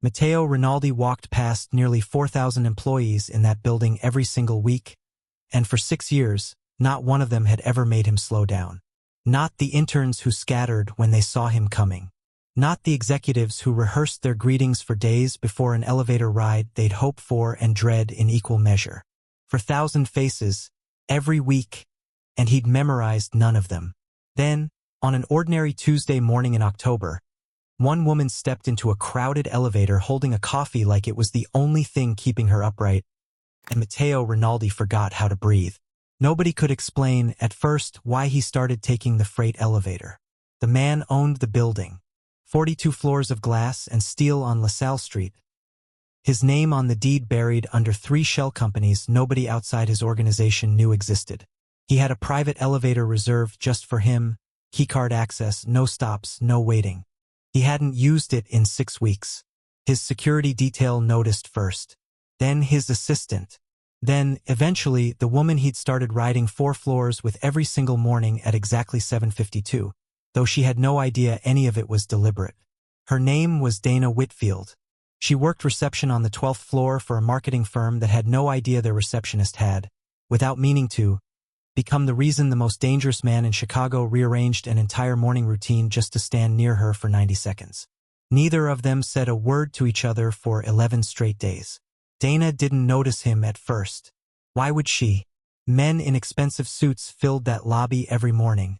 Matteo Rinaldi walked past nearly 4,000 employees in that building every single week, and for 6 years, not one of them had ever made him slow down. Not the interns who scattered when they saw him coming. Not the executives who rehearsed their greetings for days before an elevator ride they'd hope for and dread in equal measure. For 1,000 faces, every week, and he'd memorized none of them. Then, on an ordinary Tuesday morning in October, one woman stepped into a crowded elevator holding a coffee like it was the only thing keeping her upright, and Matteo Rinaldi forgot how to breathe. Nobody could explain, at first, why he started taking the freight elevator. The man owned the building, 42 floors of glass and steel on LaSalle Street. His name on the deed buried under 3 shell companies nobody outside his organization knew existed. He had a private elevator reserved just for him, keycard access, no stops, no waiting. He hadn't used it in 6 weeks. His security detail noticed first. Then his assistant. Then, eventually, the woman he'd started riding 4 floors with every single morning at exactly 7:52, though she had no idea any of it was deliberate. Her name was Dana Whitfield. She worked reception on the 12th floor for a marketing firm that had no idea their receptionist had, without meaning to, become the reason the most dangerous man in Chicago rearranged an entire morning routine just to stand near her for 90 seconds. Neither of them said a word to each other for 11 straight days. Dana didn't notice him at first. Why would she? Men in expensive suits filled that lobby every morning,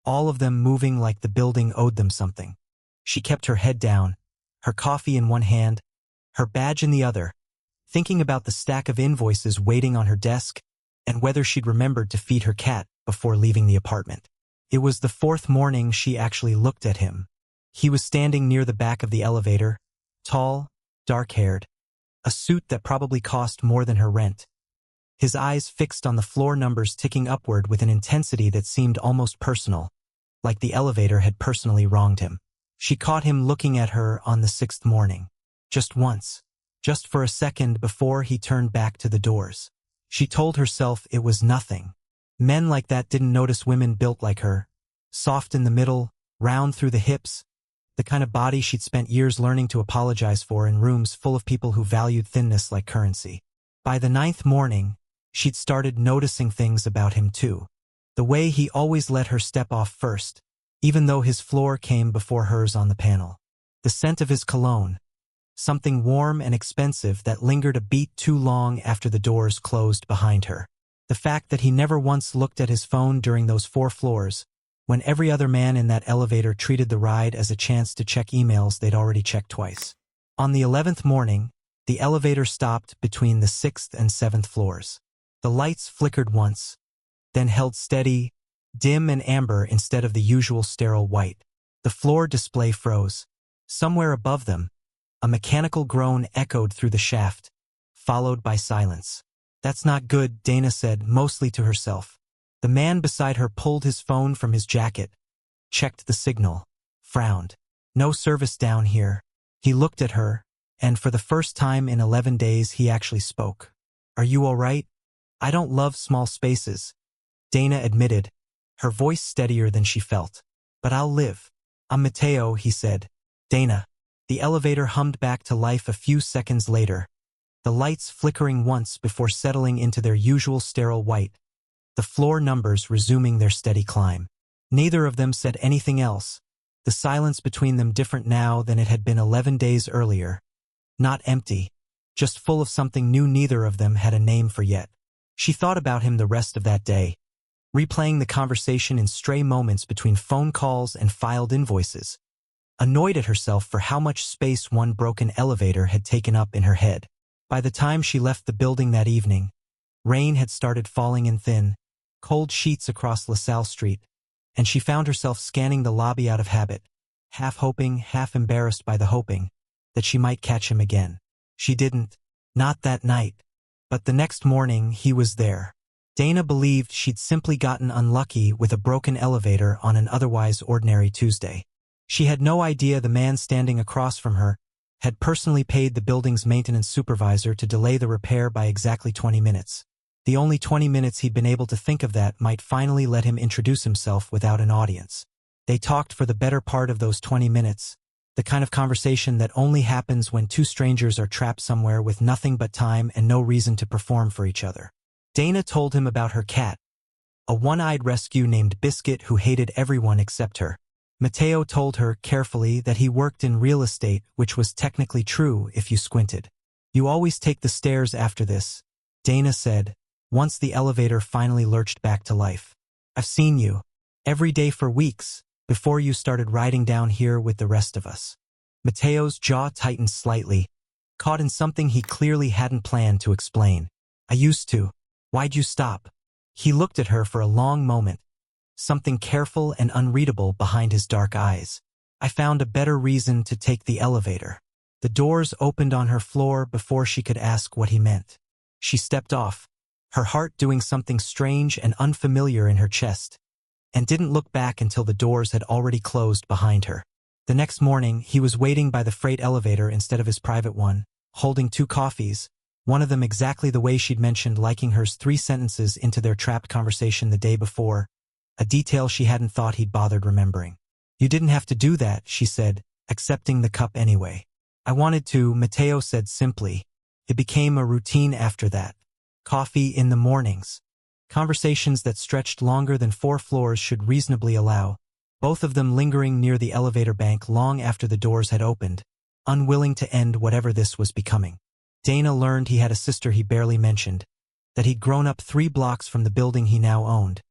all of them moving like the building owed them something. She kept her head down, her coffee in one hand, her badge in the other, thinking about the stack of invoices waiting on her desk and whether she'd remembered to feed her cat before leaving the apartment. It was the 4th morning she actually looked at him. He was standing near the back of the elevator, tall, dark-haired, a suit that probably cost more than her rent. His eyes fixed on the floor numbers ticking upward with an intensity that seemed almost personal, like the elevator had personally wronged him. She caught him looking at her on the 6th morning. Just once. Just for a second before he turned back to the doors. She told herself it was nothing. Men like that didn't notice women built like her, soft in the middle, round through the hips, the kind of body she'd spent years learning to apologize for in rooms full of people who valued thinness like currency. By the 9th morning, she'd started noticing things about him too. The way he always let her step off first, even though his floor came before hers on the panel. The scent of his cologne, something warm and expensive that lingered a beat too long after the doors closed behind her. The fact that he never once looked at his phone during those 4 floors, when every other man in that elevator treated the ride as a chance to check emails they'd already checked twice. On the 11th morning, the elevator stopped between the 6th and 7th floors. The lights flickered once, then held steady, dim and amber instead of the usual sterile white. The floor display froze. Somewhere above them, a mechanical groan echoed through the shaft, followed by silence. "That's not good," Dana said, mostly to herself. The man beside her pulled his phone from his jacket, checked the signal, frowned. "No service down here." He looked at her, and for the first time in 11 days he actually spoke. "Are you all right?" "I don't love small spaces," Dana admitted, her voice steadier than she felt. "But I'll live." "I'm Matteo," he said. "Dana." The elevator hummed back to life a few seconds later, the lights flickering once before settling into their usual sterile white, the floor numbers resuming their steady climb. Neither of them said anything else, the silence between them different now than it had been 11 days earlier. Not empty, just full of something new neither of them had a name for yet. She thought about him the rest of that day, replaying the conversation in stray moments between phone calls and filed invoices, annoyed at herself for how much space one broken elevator had taken up in her head. By the time she left the building that evening, rain had started falling in thin, cold sheets across LaSalle Street, and she found herself scanning the lobby out of habit, half hoping, half embarrassed by the hoping, that she might catch him again. She didn't. Not that night. But the next morning, he was there. Dana believed she'd simply gotten unlucky with a broken elevator on an otherwise ordinary Tuesday. She had no idea the man standing across from her had personally paid the building's maintenance supervisor to delay the repair by exactly 20 minutes. The only 20 minutes he'd been able to think of that might finally let him introduce himself without an audience. They talked for the better part of those 20 minutes, The kind of conversation that only happens when two strangers are trapped somewhere with nothing but time and no reason to perform for each other. Dana told him about her cat, a one-eyed rescue named Biscuit who hated everyone except her. Matteo told her carefully that he worked in real estate, which was technically true if you squinted. You always take the stairs after this, Dana said, once the elevator finally lurched back to life. I've seen you. Every day for weeks, before you started riding down here with the rest of us. Matteo's jaw tightened slightly, caught in something he clearly hadn't planned to explain. I used to. Why'd you stop? He looked at her for a long moment, something careful and unreadable behind his dark eyes. I found a better reason to take the elevator. The doors opened on her floor before she could ask what he meant. She stepped off, her heart doing something strange and unfamiliar in her chest, and didn't look back until the doors had already closed behind her. The next morning, he was waiting by the freight elevator instead of his private one, holding 2 coffees, one of them exactly the way she'd mentioned liking hers 3 sentences into their trapped conversation the day before, a detail she hadn't thought he'd bothered remembering. You didn't have to do that, she said, accepting the cup anyway. I wanted to, Matteo said simply. It became a routine after that. Coffee in the mornings. Conversations that stretched longer than 4 floors should reasonably allow, both of them lingering near the elevator bank long after the doors had opened, unwilling to end whatever this was becoming. Dana learned he had a sister he barely mentioned, that he'd grown up 3 blocks from the building he now owned,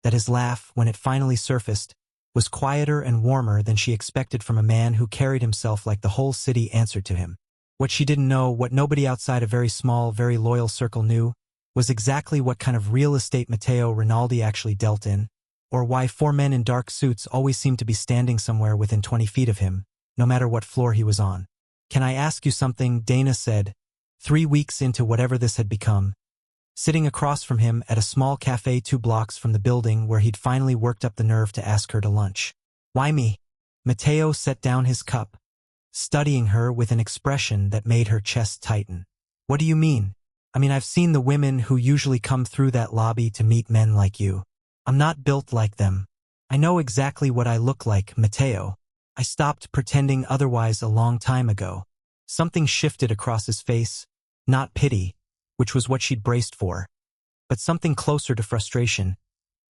that his laugh, when it finally surfaced, was quieter and warmer than she expected from a man who carried himself like the whole city answered to him. What she didn't know, what nobody outside a very small, very loyal circle knew, was exactly what kind of real estate Matteo Rinaldi actually dealt in, or why 4 men in dark suits always seemed to be standing somewhere within 20 feet of him, no matter what floor he was on. Can I ask you something? Dana said, 3 weeks into whatever this had become, sitting across from him at a small cafe 2 blocks from the building where he'd finally worked up the nerve to ask her to lunch. Why me? Matteo set down his cup, studying her with an expression that made her chest tighten. What do you mean? I mean, I've seen the women who usually come through that lobby to meet men like you. I'm not built like them. I know exactly what I look like, Matteo. I stopped pretending otherwise a long time ago. Something shifted across his face, not pity, which was what she'd braced for, but something closer to frustration,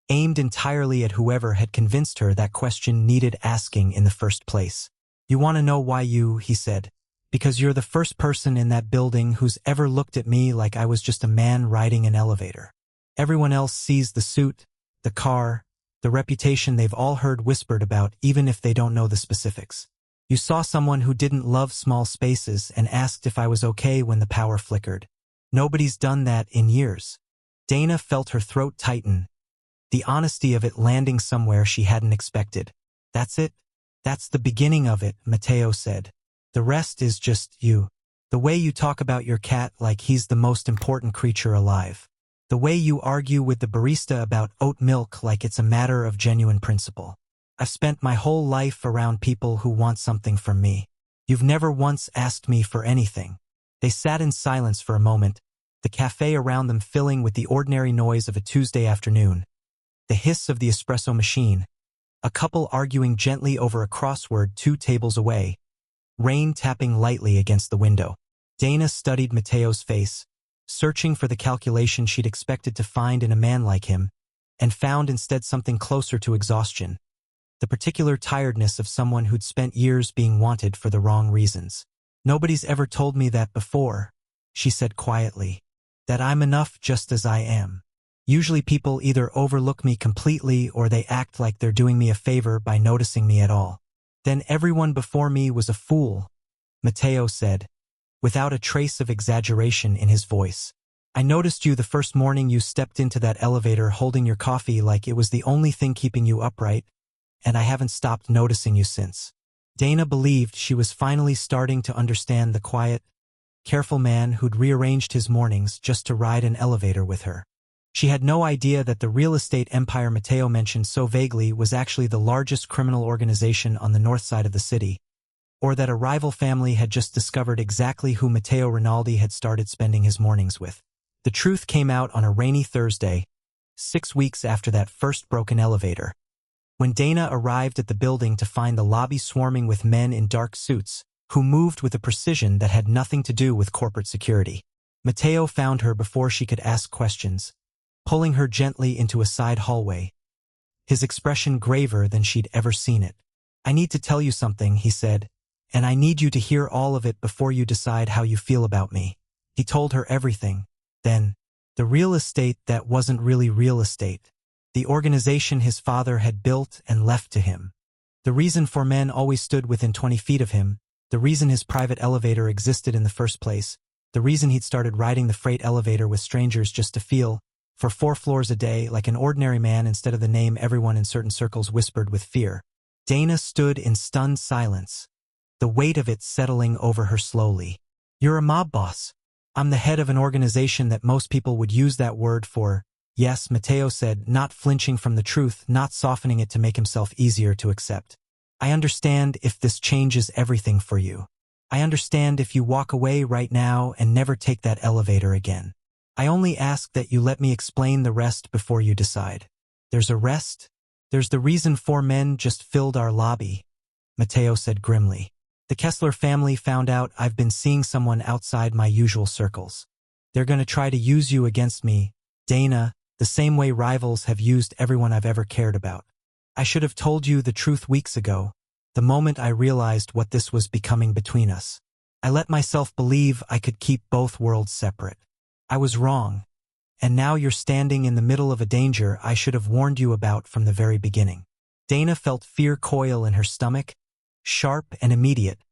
aimed entirely at whoever had convinced her that question needed asking in the first place. You want to know why he said. Because you're the first person in that building who's ever looked at me like I was just a man riding an elevator. Everyone else sees the suit, the car, the reputation they've all heard whispered about even if they don't know the specifics. You saw someone who didn't love small spaces and asked if I was okay when the power flickered. Nobody's done that in years. Dana felt her throat tighten, the honesty of it landing somewhere she hadn't expected. That's it? That's the beginning of it, Matteo said. The rest is just you. The way you talk about your cat like he's the most important creature alive. The way you argue with the barista about oat milk like it's a matter of genuine principle. I've spent my whole life around people who want something from me. You've never once asked me for anything. They sat in silence for a moment, the cafe around them filling with the ordinary noise of a Tuesday afternoon, the hiss of the espresso machine, a couple arguing gently over a crossword 2 tables away, rain tapping lightly against the window. Dana studied Matteo's face, searching for the calculation she'd expected to find in a man like him, and found instead something closer to exhaustion, the particular tiredness of someone who'd spent years being wanted for the wrong reasons. Nobody's ever told me that before, she said quietly, that I'm enough just as I am. Usually people either overlook me completely or they act like they're doing me a favor by noticing me at all. Then everyone before me was a fool, Matteo said, without a trace of exaggeration in his voice. I noticed you the first morning you stepped into that elevator holding your coffee like it was the only thing keeping you upright, and I haven't stopped noticing you since. Dana believed she was finally starting to understand the quiet, careful man who'd rearranged his mornings just to ride an elevator with her. She had no idea that the real estate empire Matteo mentioned so vaguely was actually the largest criminal organization on the north side of the city, or that a rival family had just discovered exactly who Matteo Rinaldi had started spending his mornings with. The truth came out on a rainy Thursday, 6 weeks after that first broken elevator, When Dana arrived at the building to find the lobby swarming with men in dark suits, who moved with a precision that had nothing to do with corporate security, Matteo found her before she could ask questions, pulling her gently into a side hallway, his expression graver than she'd ever seen it. "I need to tell you something," he said, "and I need you to hear all of it before you decide how you feel about me." He told her everything. Then, the real estate that wasn't really real estate. The organization his father had built and left to him. The reason 4Men always stood within 20 feet of him, the reason his private elevator existed in the first place, the reason he'd started riding the freight elevator with strangers just to feel, for 4 floors a day, like an ordinary man instead of the name everyone in certain circles whispered with fear. Dana stood in stunned silence, the weight of it settling over her slowly. "You're a mob boss. I'm the head of an organization that most people would use that word for." "Yes," Matteo said, not flinching from the truth, not softening it to make himself easier to accept. "I understand if this changes everything for you. I understand if you walk away right now and never take that elevator again. I only ask that you let me explain the rest before you decide." "There's a rest? There's the reason 4Men just filled our lobby," Matteo said grimly. "The Kessler family found out I've been seeing someone outside my usual circles. They're going to try to use you against me, Dana, the same way rivals have used everyone I've ever cared about. I should have told you the truth weeks ago, the moment I realized what this was becoming between us. I let myself believe I could keep both worlds separate. I was wrong, and now you're standing in the middle of a danger I should have warned you about from the very beginning." Dana felt fear coil in her stomach, sharp and immediate,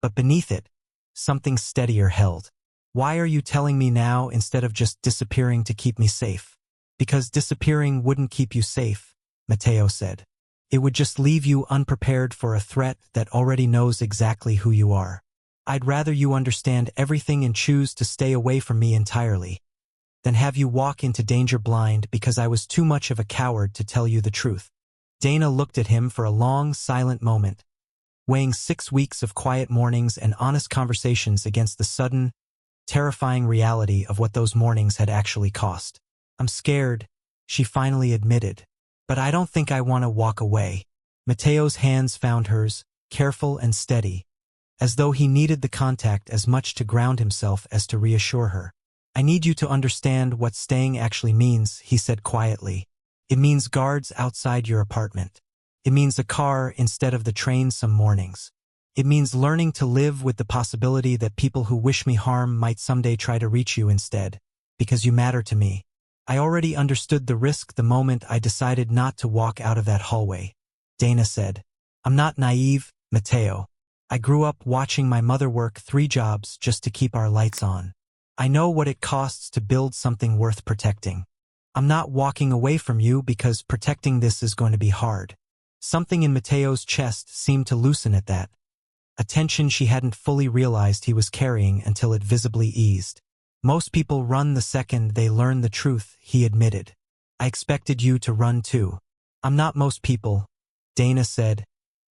but beneath it, something steadier held. "Why are you telling me now instead of just disappearing to keep me safe?" "Because disappearing wouldn't keep you safe," Matteo said. "It would just leave you unprepared for a threat that already knows exactly who you are. I'd rather you understand everything and choose to stay away from me entirely than have you walk into danger blind because I was too much of a coward to tell you the truth." Dana looked at him for a long, silent moment, weighing 6 weeks of quiet mornings and honest conversations against the sudden, terrifying reality of what those mornings had actually cost. "I'm scared," she finally admitted, "but I don't think I want to walk away." Matteo's hands found hers, careful and steady, as though he needed the contact as much to ground himself as to reassure her. "I need you to understand what staying actually means," he said quietly. "It means guards outside your apartment. It means a car instead of the train some mornings. It means learning to live with the possibility that people who wish me harm might someday try to reach you instead, because you matter to me. I already understood the risk the moment I decided not to walk out of that hallway," Dana said. "I'm not naive, Matteo. I grew up watching my mother work 3 jobs just to keep our lights on. I know what it costs to build something worth protecting. I'm not walking away from you because protecting this is going to be hard." Something in Matteo's chest seemed to loosen at that, a tension she hadn't fully realized he was carrying until it visibly eased. "Most people run the second they learn the truth," he admitted. "I expected you to run too." "I'm not most people," Dana said,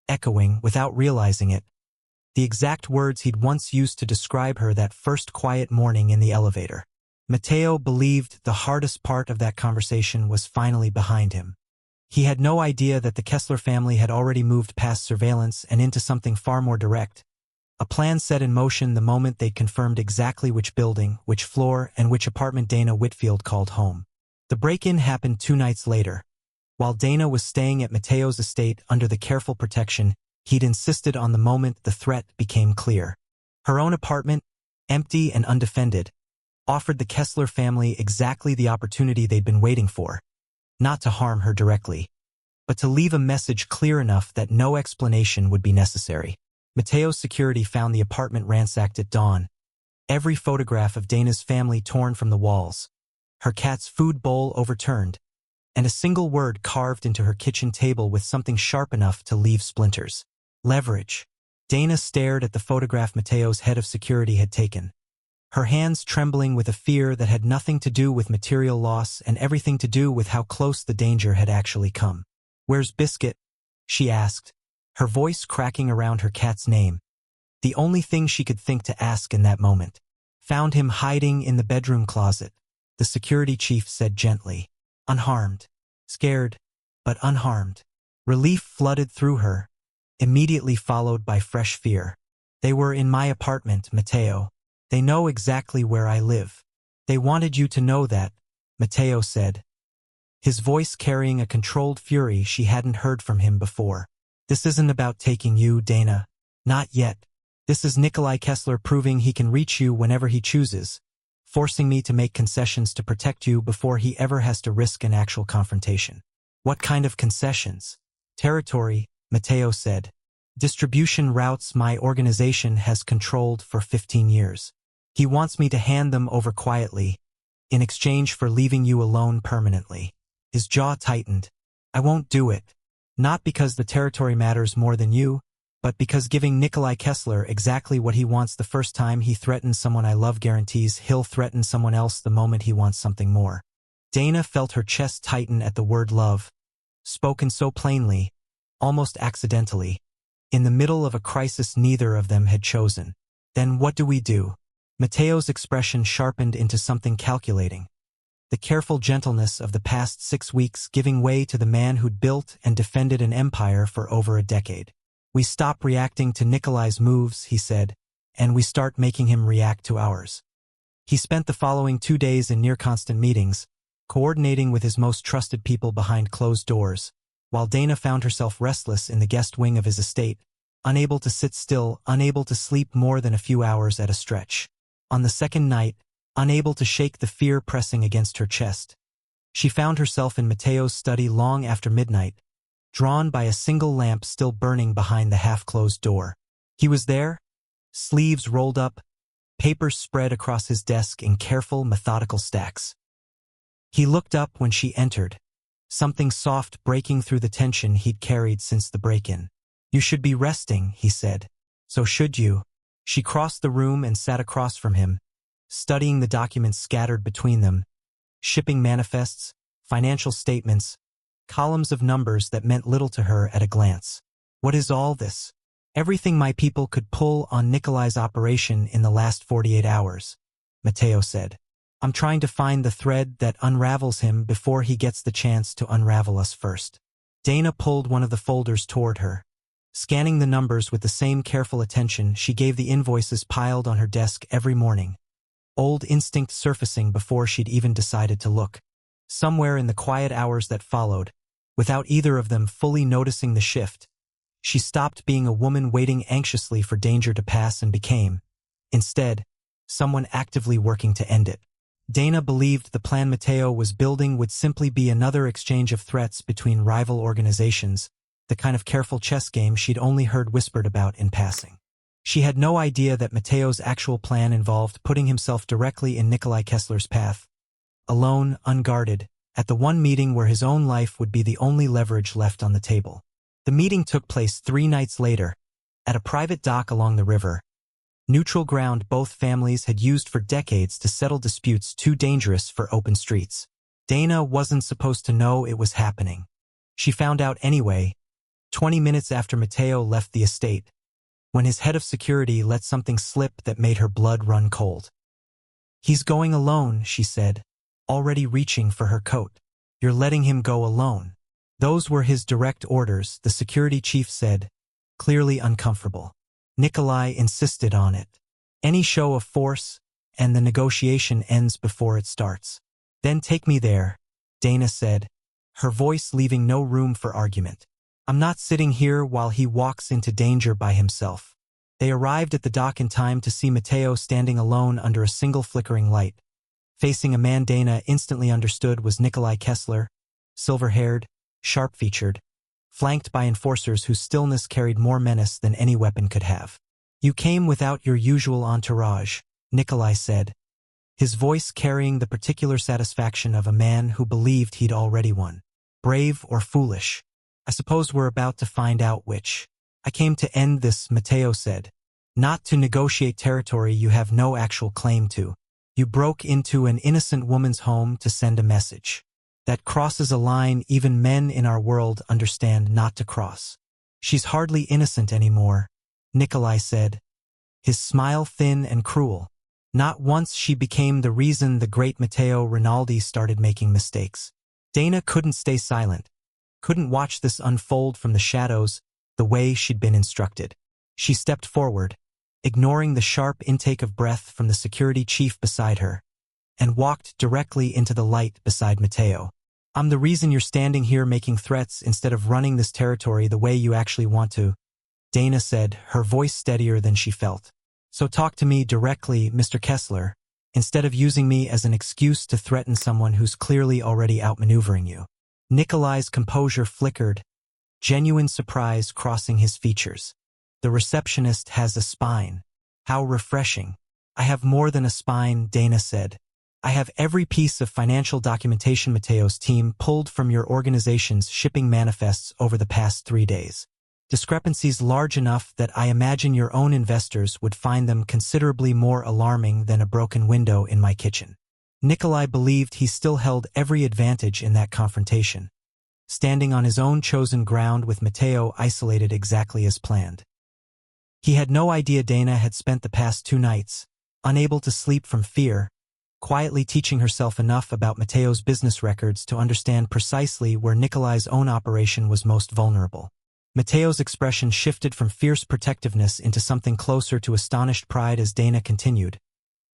echoing, without realizing it, the exact words he'd once used to describe her that first quiet morning in the elevator. Matteo believed the hardest part of that conversation was finally behind him. He had no idea that the Kessler family had already moved past surveillance and into something far more direct, a plan set in motion the moment they'd confirmed exactly which building, which floor, and which apartment Dana Whitfield called home. The break-in happened 2 nights later. While Dana was staying at Matteo's estate under the careful protection he'd insisted on the moment the threat became clear. Her own apartment, empty and undefended, offered the Kessler family exactly the opportunity they'd been waiting for. Not to harm her directly, but to leave a message clear enough that no explanation would be necessary. Matteo's security found the apartment ransacked at dawn, every photograph of Dana's family torn from the walls, her cat's food bowl overturned, and a single word carved into her kitchen table with something sharp enough to leave splinters. "Leverage." Dana stared at the photograph Matteo's head of security had taken, her hands trembling with a fear that had nothing to do with material loss and everything to do with how close the danger had actually come. "Where's Biscuit?" she asked, her voice cracking around her cat's name, the only thing she could think to ask in that moment. "Found him hiding in the bedroom closet," the security chief said gently. "Unharmed. Scared, but unharmed." Relief flooded through her, immediately followed by fresh fear. They were in my apartment, Matteo. They know exactly where I live. They wanted you to know that, Matteo said, his voice carrying a controlled fury she hadn't heard from him before. This isn't about taking you, Dana. Not yet. This is Nikolai Kessler proving he can reach you whenever he chooses, forcing me to make concessions to protect you before he ever has to risk an actual confrontation. What kind of concessions? Territory, Matteo said. Distribution routes my organization has controlled for 15 years. He wants me to hand them over quietly, in exchange for leaving you alone permanently. His jaw tightened. I won't do it. Not because the territory matters more than you, but because giving Nikolai Kessler exactly what he wants the first time he threatens someone I love guarantees he'll threaten someone else the moment he wants something more. Dana felt her chest tighten at the word love, spoken so plainly, almost accidentally, in the middle of a crisis neither of them had chosen. Then what do we do? Matteo's expression sharpened into something calculating. The careful gentleness of the past 6 weeks giving way to the man who'd built and defended an empire for over a decade. We stop reacting to Nikolai's moves, he said, and we start making him react to ours. He spent the following 2 days in near-constant meetings, coordinating with his most trusted people behind closed doors, while Dana found herself restless in the guest wing of his estate, unable to sit still, unable to sleep more than a few hours at a stretch. On the second night, unable to shake the fear pressing against her chest, she found herself in Matteo's study long after midnight, drawn by a single lamp still burning behind the half-closed door. He was there, sleeves rolled up, papers spread across his desk in careful, methodical stacks. He looked up when she entered, something soft breaking through the tension he'd carried since the break-in. You should be resting, he said. So should you. She crossed the room and sat across from him, studying the documents scattered between them, shipping manifests, financial statements, columns of numbers that meant little to her at a glance. What is all this? Everything my people could pull on Nikolai's operation in the last 48 hours, Matteo said. I'm trying to find the thread that unravels him before he gets the chance to unravel us first. Dana pulled one of the folders toward her. Scanning the numbers with the same careful attention she gave the invoices piled on her desk every morning. Old instinct surfacing before she'd even decided to look. Somewhere in the quiet hours that followed, without either of them fully noticing the shift, she stopped being a woman waiting anxiously for danger to pass and became, instead, someone actively working to end it. Dana believed the plan Matteo was building would simply be another exchange of threats between rival organizations, the kind of careful chess game she'd only heard whispered about in passing. She had no idea that Matteo's actual plan involved putting himself directly in Nikolai Kessler's path, alone, unguarded, at the one meeting where his own life would be the only leverage left on the table. The meeting took place 3 nights later, at a private dock along the river, neutral ground both families had used for decades to settle disputes too dangerous for open streets. Dana wasn't supposed to know it was happening. She found out anyway, 20 minutes after Matteo left the estate, when his head of security let something slip that made her blood run cold. He's going alone, she said, already reaching for her coat. You're letting him go alone. Those were his direct orders, the security chief said, clearly uncomfortable. Nikolai insisted on it. Any show of force, and the negotiation ends before it starts. Then take me there, Dana said, her voice leaving no room for argument. I'm not sitting here while he walks into danger by himself. They arrived at the dock in time to see Matteo standing alone under a single flickering light, facing a man Dana instantly understood was Nikolai Kessler, silver-haired, sharp-featured, flanked by enforcers whose stillness carried more menace than any weapon could have. You came without your usual entourage, Nikolai said, his voice carrying the particular satisfaction of a man who believed he'd already won. Brave or foolish? I suppose we're about to find out which. I came to end this, Matteo said. Not to negotiate territory you have no actual claim to. You broke into an innocent woman's home to send a message. That crosses a line even men in our world understand not to cross. She's hardly innocent anymore, Nikolai said, his smile thin and cruel. Not once she became the reason the great Matteo Rinaldi started making mistakes. Dana couldn't stay silent, couldn't watch this unfold from the shadows the way she'd been instructed. She stepped forward, ignoring the sharp intake of breath from the security chief beside her, and walked directly into the light beside Matteo. I'm the reason you're standing here making threats instead of running this territory the way you actually want to, Dana said, her voice steadier than she felt. So talk to me directly, Mr. Kessler, instead of using me as an excuse to threaten someone who's clearly already outmaneuvering you. Nikolai's composure flickered, genuine surprise crossing his features. The receptionist has a spine. How refreshing. I have more than a spine, Dana said. I have every piece of financial documentation Matteo's team pulled from your organization's shipping manifests over the past 3 days. Discrepancies large enough that I imagine your own investors would find them considerably more alarming than a broken window in my kitchen. Nikolai believed he still held every advantage in that confrontation, standing on his own chosen ground with Matteo isolated exactly as planned. He had no idea Dana had spent the past 2 nights, unable to sleep from fear, quietly teaching herself enough about Matteo's business records to understand precisely where Nikolai's own operation was most vulnerable. Matteo's expression shifted from fierce protectiveness into something closer to astonished pride as Dana continued,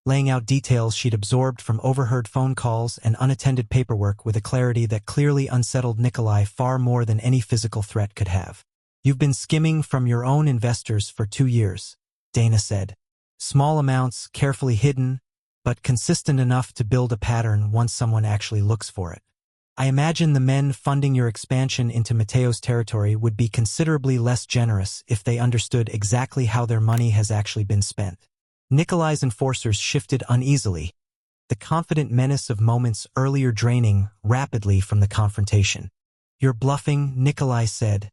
laying out details she'd absorbed from overheard phone calls and unattended paperwork with a clarity that clearly unsettled Nikolai far more than any physical threat could have. You've been skimming from your own investors for 2 years, Dana said. Small amounts, carefully hidden, but consistent enough to build a pattern once someone actually looks for it. I imagine the men funding your expansion into Matteo's territory would be considerably less generous if they understood exactly how their money has actually been spent. Nikolai's enforcers shifted uneasily, the confident menace of moments earlier draining rapidly from the confrontation. You're bluffing, Nikolai said,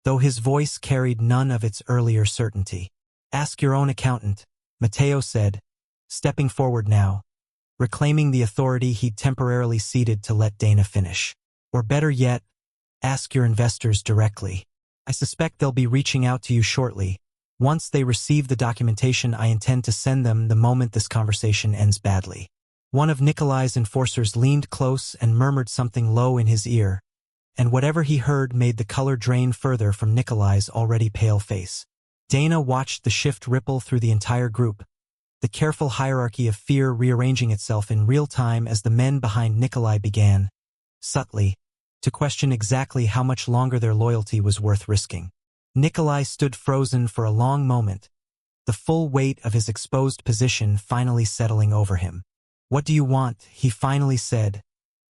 though his voice carried none of its earlier certainty. Ask your own accountant, Matteo said, stepping forward now, reclaiming the authority he'd temporarily ceded to let Dana finish. Or better yet, ask your investors directly. I suspect they'll be reaching out to you shortly. Once they receive the documentation, I intend to send them the moment this conversation ends badly. One of Nikolai's enforcers leaned close and murmured something low in his ear, and whatever he heard made the color drain further from Nikolai's already pale face. Dana watched the shift ripple through the entire group, the careful hierarchy of fear rearranging itself in real time as the men behind Nikolai began, subtly, to question exactly how much longer their loyalty was worth risking. Nikolai stood frozen for a long moment, the full weight of his exposed position finally settling over him. What do you want? He finally said,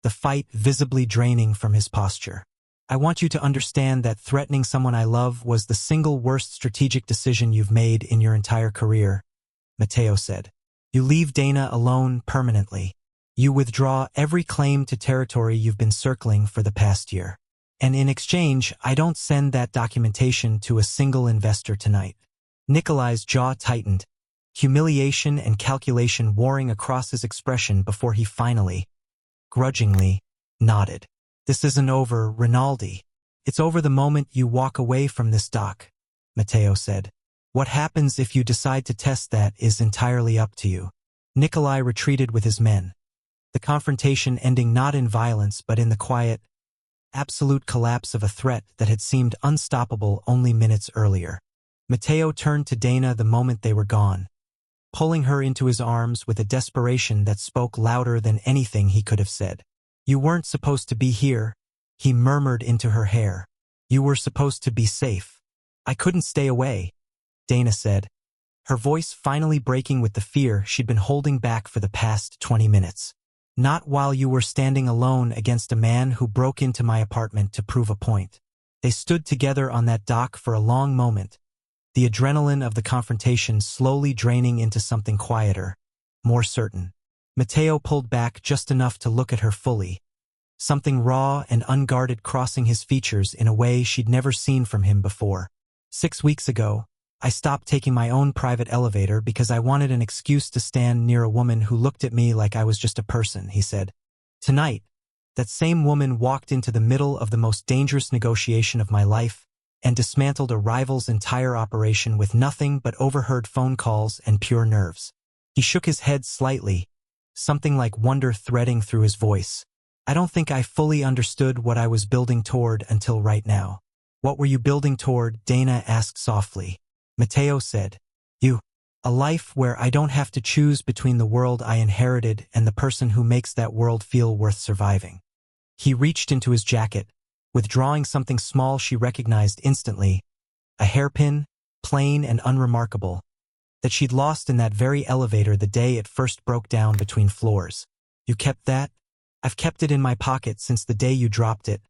the fight visibly draining from his posture. I want you to understand that threatening someone I love was the single worst strategic decision you've made in your entire career, Matteo said. You leave Dana alone permanently. You withdraw every claim to territory you've been circling for the past year. And in exchange, I don't send that documentation to a single investor tonight. Nikolai's jaw tightened, humiliation and calculation warring across his expression before he finally, grudgingly, nodded. This isn't over, Rinaldi. It's over the moment you walk away from this doc, Matteo said. What happens if you decide to test that is entirely up to you. Nikolai retreated with his men, the confrontation ending not in violence but in the quiet, absolute collapse of a threat that had seemed unstoppable only minutes earlier. Matteo turned to Dana the moment they were gone, pulling her into his arms with a desperation that spoke louder than anything he could have said. You weren't supposed to be here, he murmured into her hair. You were supposed to be safe. I couldn't stay away, Dana said, her voice finally breaking with the fear she'd been holding back for the past 20 minutes. Not while you were standing alone against a man who broke into my apartment to prove a point. They stood together on that dock for a long moment, the adrenaline of the confrontation slowly draining into something quieter, more certain. Matteo pulled back just enough to look at her fully, something raw and unguarded crossing his features in a way she'd never seen from him before. 6 weeks ago, I stopped taking my own private elevator because I wanted an excuse to stand near a woman who looked at me like I was just a person, he said. Tonight, that same woman walked into the middle of the most dangerous negotiation of my life and dismantled a rival's entire operation with nothing but overheard phone calls and pure nerves. He shook his head slightly, something like wonder threading through his voice. I don't think I fully understood what I was building toward until right now. What were you building toward? Dana asked softly. Matteo said, You. A life where I don't have to choose between the world I inherited and the person who makes that world feel worth surviving. He reached into his jacket, withdrawing something small she recognized instantly, a hairpin, plain and unremarkable, that she'd lost in that very elevator the day it first broke down between floors. You kept that? I've kept it in my pocket since the day you dropped it,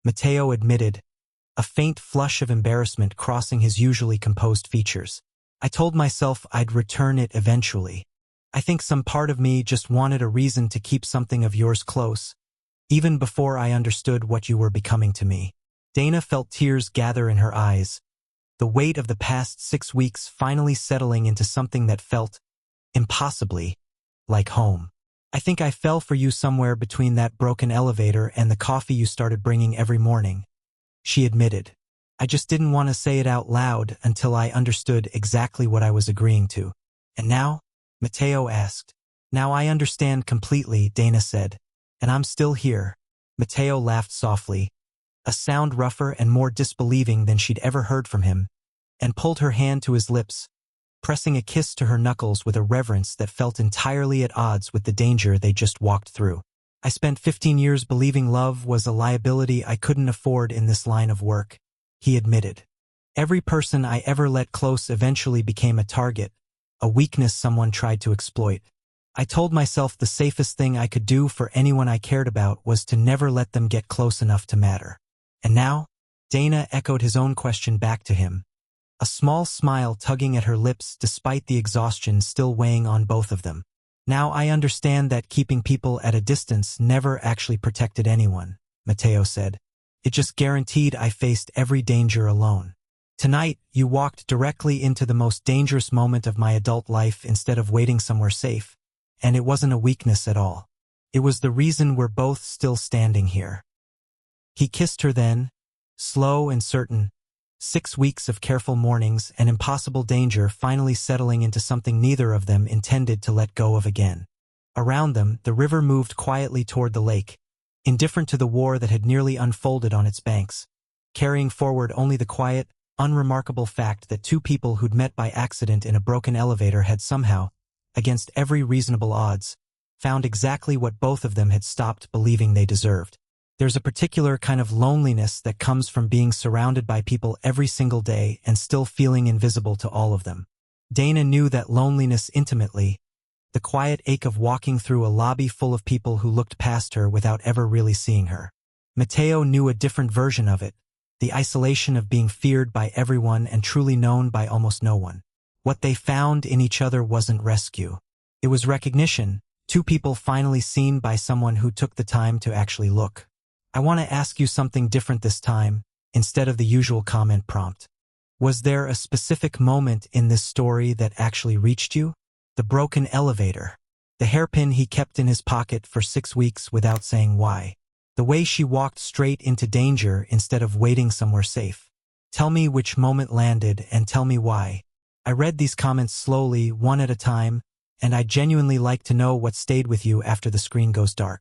Matteo admitted, a faint flush of embarrassment crossing his usually composed features. I told myself I'd return it eventually. I think some part of me just wanted a reason to keep something of yours close, even before I understood what you were becoming to me. Dana felt tears gather in her eyes, the weight of the past 6 weeks finally settling into something that felt, impossibly, like home. I think I fell for you somewhere between that broken elevator and the coffee you started bringing every morning, she admitted. I just didn't want to say it out loud until I understood exactly what I was agreeing to. And now? Matteo asked. Now I understand completely, Dana said. And I'm still here. Matteo laughed softly, a sound rougher and more disbelieving than she'd ever heard from him, and pulled her hand to his lips, pressing a kiss to her knuckles with a reverence that felt entirely at odds with the danger they just walked through. I spent 15 years believing love was a liability I couldn't afford in this line of work, he admitted. Every person I ever let close eventually became a target, a weakness someone tried to exploit. I told myself the safest thing I could do for anyone I cared about was to never let them get close enough to matter. And now? Dana echoed his own question back to him, a small smile tugging at her lips despite the exhaustion still weighing on both of them. Now I understand that keeping people at a distance never actually protected anyone, Matteo said. It just guaranteed I faced every danger alone. Tonight, you walked directly into the most dangerous moment of my adult life instead of waiting somewhere safe, and it wasn't a weakness at all. It was the reason we're both still standing here. He kissed her then, slow and certain, 6 weeks of careful mornings and impossible danger finally settling into something neither of them intended to let go of again. Around them, the river moved quietly toward the lake, indifferent to the war that had nearly unfolded on its banks, carrying forward only the quiet, unremarkable fact that two people who'd met by accident in a broken elevator had somehow, against every reasonable odds, found exactly what both of them had stopped believing they deserved. There's a particular kind of loneliness that comes from being surrounded by people every single day and still feeling invisible to all of them. Dana knew that loneliness intimately, the quiet ache of walking through a lobby full of people who looked past her without ever really seeing her. Matteo knew a different version of it, the isolation of being feared by everyone and truly known by almost no one. What they found in each other wasn't rescue. It was recognition, two people finally seen by someone who took the time to actually look. I want to ask you something different this time, instead of the usual comment prompt. Was there a specific moment in this story that actually reached you? The broken elevator. The hairpin he kept in his pocket for 6 weeks without saying why. The way she walked straight into danger instead of waiting somewhere safe. Tell me which moment landed and tell me why. I read these comments slowly, one at a time, and I'd genuinely like to know what stayed with you after the screen goes dark.